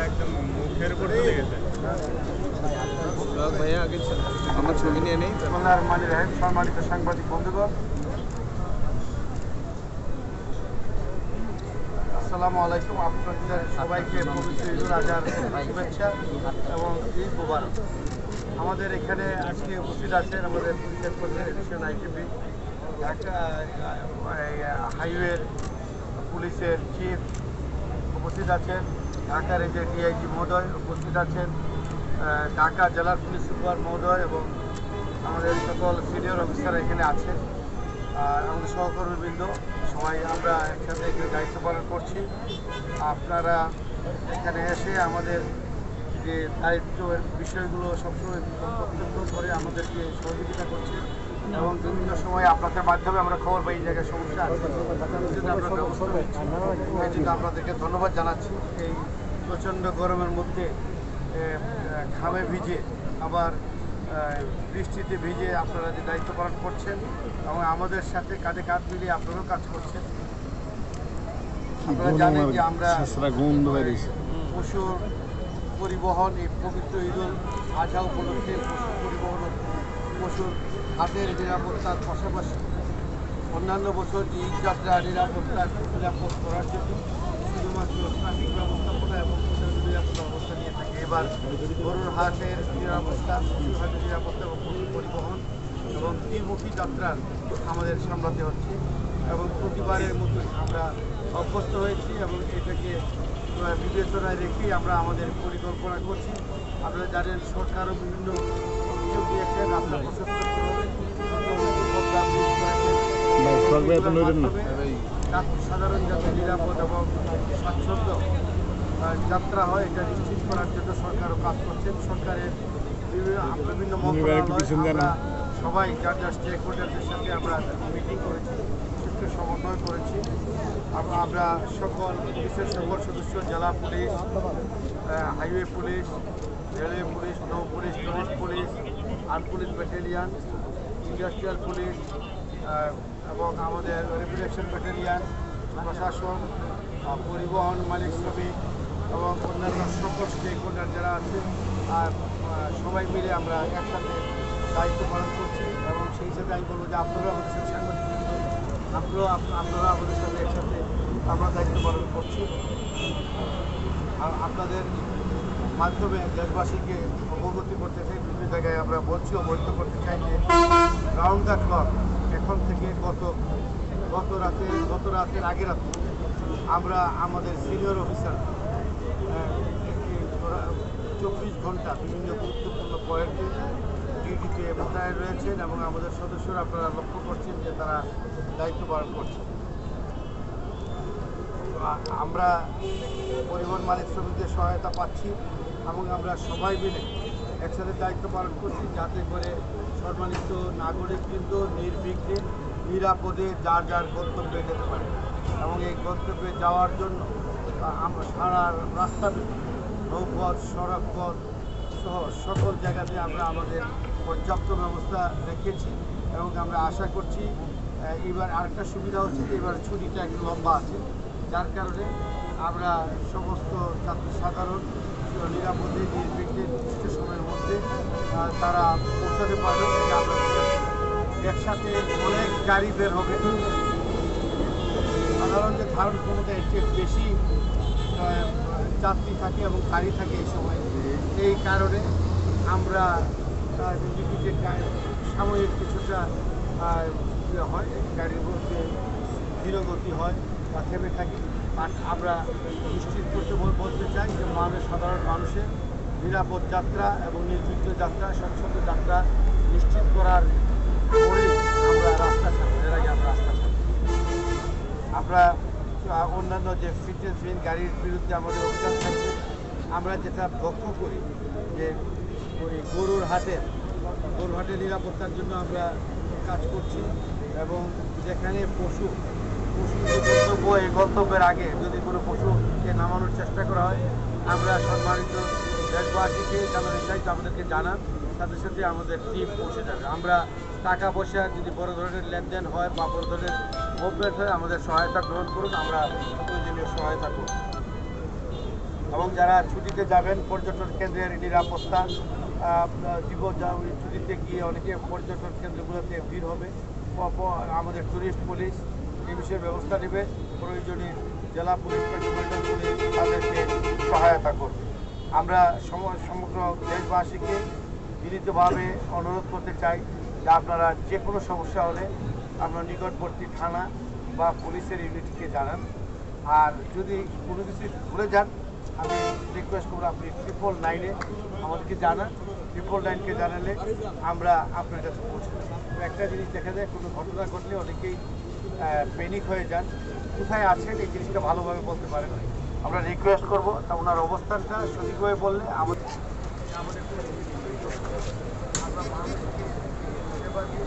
একদম মুখের উপর চলে গেছে। ভাইয়া আগে আমার ছবি নিয়ে নেই। সম্মানিত সাংবাদিক বন্ধুগণ, আসসালামু আলাইকুম। আপনাদের সবাইকে পবিত্র ঈদুল আজহার শুভেচ্ছা এবং ঈদ মুবারক। আমাদের এখানে আজকে উপস্থিত আছেন আমাদের পুলিশের প্রধান এডিশন আইটিপি, হাইওয়ের পুলিশের চিফ উপস্থিত আছেন, ঢাকার এই যে ডিআইজি মহোদয় উপস্থিত আছেন, ঢাকা জেলার পুলিশ সুপার মহোদয় এবং আমাদের সকল সিনিয়র অফিসার এখানে আছেন। আর আমাদের সহকর্মীবৃন্দ সবাই আমরা একসাথে এখানে দায়িত্ব পালন করছি। আপনারা এখানে এসে আমাদের যে দায়িত্বের বিষয়গুলো সবসময় তথ্য করে আমাদেরকে সহযোগিতা করছে এবং বিভিন্ন সময় আপনাদের মাধ্যমে আমরা খবর পাই এই জায়গায় সমস্যা আছে, আমরা ব্যবস্থা নিচ্ছি। এই জন্য আপনাদেরকে ধন্যবাদ জানাচ্ছি। এই প্রচণ্ড গরমের মধ্যে ঘামে ভিজে আবার বৃষ্টিতে ভিজে আপনারা যে দায়িত্ব পালন করছেন এবং আমাদের সাথে কাঁধে কাঁধ মিলিয়ে আপনারাও কাজ করছেন। আপনারা জানেন যে আমরা পশুর পরিবহন এই পবিত্র ঈদুল আজহা উপলক্ষে পশু পরিবহন পশুর হাটের নিরাপত্তার পাশাপাশি অন্যান্য বছর যে ঈদ যাত্রা নিরাপদ করার জন্য শুধুমাত্র ট্রাফিক ব্যবস্থাপনা এবং নিরাপত্তা ব্যবস্থা নিয়ে থাকে। এবার গরুর হাটের নিরাপত্তা, পশুর হাটের নিরাপত্তা এবং পশু পরিবহন এবং ত্রিমুখী যাত্রার আমাদের সামলাতে হচ্ছে এবং প্রতিবারের মতো আমরা অভ্যস্ত হয়েছি এবং এটাকে বিবেচনায় রেখেই আমরা আমাদের পরিকল্পনা করছি। আপনারা জানেন সরকারও বিভিন্ন অভিযোগ দিয়েছেন, আপনার সাধারণ যাতে নিরাপদ এবং স্বাচ্ছন্দ্য যাত্রা হয় এটা নিশ্চিত করার জন্য সরকারও কাজ করছেন। সরকারের বিভিন্ন মন্ত্রণালয় আমরা সবাই যার যার স্টেক হোল্ডারদের সাথে আমরা মিটিং করেছি, সুষ্ঠু সমন্বয় করেছি। আমরা সকল পুলিশের সকল সদস্য, জেলা police, highway police, railway police, নৌ police, tourist police, arm police battalion, industrial police এবং আমাদের রেপুটেশন ব্যাটালিয়ান, প্রশাসন, পরিবহন মালিক শ্রমিক এবং অন্যান্য সকল স্টেক হোল্ডার যারা আছে আর সবাই মিলে আমরা একসাথে দায়িত্ব পালন করছি এবং সেই হিসাবে আমি বলবো যে আপনারা আমাদের সাথে সাংবাদিক আপনারা আমাদের সাথে একসাথে আমরা দায়িত্ব পালন করছি। আর আপনাদের মাধ্যমে দেশবাসীকে অবগতি করতে চাই, বিভিন্ন জায়গায় আমরা বলছি অবহিত করতে চাই যে রাউন্ড দ্য ক্লক এখন থেকে গত রাতের আগে রাতে আমরা আমাদের সিনিয়র অফিসার 24 ঘন্টা বিভিন্ন গুরুত্বপূর্ণ পয়েন্টে ডিউটিতে মোতায়েন রয়েছেন এবং আমাদের সদস্যরা আপনারা লক্ষ্য করছেন যে তারা দায়িত্ব পালন করছেন। আমরা পরিবহন মালিক শ্রমিকদের সহায়তা পাচ্ছি এবং আমরা সবাই মিলে একসাথে দায়িত্ব পালন করছি যাতে করে সম্মানিত নাগরিক কিন্তু নির্বিঘ্নে নিরাপদে যার যার গন্তব্যে যেতে পারে এবং এই গন্তব্যে যাওয়ার জন্য আমরা সারা রাস্তা নৌপথ, সড়ক পথ সহ সকল জায়গাতে আমরা আমাদের পর্যাপ্ত ব্যবস্থা রেখেছি এবং আমরা আশা করছি এবার আরেকটা সুবিধা হচ্ছে যে এবার ছুটিটা একটু লম্বা আছে, যার কারণে আমরা সমস্ত ছাত্র সাধারণ নিরাপদে নির্বিঘ্নে নির্দিষ্ট সময়ের মধ্যে তারা পৌঁছাতে পারবে। আমরা একসাথে অনেক গাড়ি বের হবে, সাধারণ যে ধারণ ক্ষমতা এর চেয়ে বেশি যাত্রী থাকে এবং গাড়ি থাকে এই সময়। এই কারণে আমরা যে সাময়িক কিছুটা হয় গাড়ির মধ্যে ধীরগতি হয় বা থেমে থাকি, আর আমরা নিশ্চিত করতে বলতে চাই যে সাধারণ মানুষের নিরাপদ যাত্রা এবং নির্বিঘ্ন যাত্রা, স্বচ্ছন্দ যাত্রা নিশ্চিত করার পরে আমরা রাস্তা ছাড়ব। এর আগে আমরা রাস্তা ছাড়ব। আমরা অন্যান্য যে ফিটনেসবিহীন গাড়ির বিরুদ্ধে আমাদের অভিযান থাকবে। আমরা যেটা লক্ষ্য করি যে ওই গরুর হাটের নিরাপত্তার জন্য আমরা কাজ করছি এবং যেখানে পশু এই গন্তব্যের আগে যদি কোনো পশুকে নামানোর চেষ্টা করা হয়, আমরা সম্মানিত দেশবাসীকে জানাতে চাই যে আমাদেরকে জানান, সাথে সাথে আমাদের টিম পৌঁছে যাবে। আমরা টাকা পয়সা যদি বড় ধরনের লেনদেন হয় বা বড় ধরনের মুভমেন্ট হয়ে আমাদের সহায়তা গ্রহণ করুন, আমরা প্রয়োজনীয় সহায়তা করব। এবং যারা ছুটিতে যাবেন পর্যটন কেন্দ্রের নিরাপত্তা ছুটিতে গিয়ে অনেকে পর্যটন কেন্দ্রগুলোতে ভিড় হবে, আমাদের ট্যুরিস্ট পুলিশ এই বিষয়ে ব্যবস্থা নেবে। প্রয়োজনীয় জেলা পুলিশ, মেট্রোপলিটন পুলিশ তাদেরকে সহায়তা করবে। আমরা সমগ্র দেশবাসীকে মিলিতভাবে অনুরোধ করতে চাই যে আপনারা যে কোনো সমস্যা হলে আপনার নিকটবর্তী থানা বা পুলিশের ইউনিটকে জানান। আর যদি কোনো কিছু ভুলে যান, আমি রিকোয়েস্ট করবো আপনি 999-এ আমাদেরকে জানান। 999-কে জানালে আমরা আপনার কাছে পৌঁছে দেব। একটা জিনিস দেখা যায়, কোনো ঘটনা ঘটলে অনেকেই প্যানিক হয়ে যান, কোথায় আছেন এই জিনিসটা ভালোভাবে বলতে পারেন। আমরা রিকোয়েস্ট করবো তা ওনার অবস্থানটা সঠিকভাবে বললে আমাদের আমরা মানুষকে সেবা দিয়ে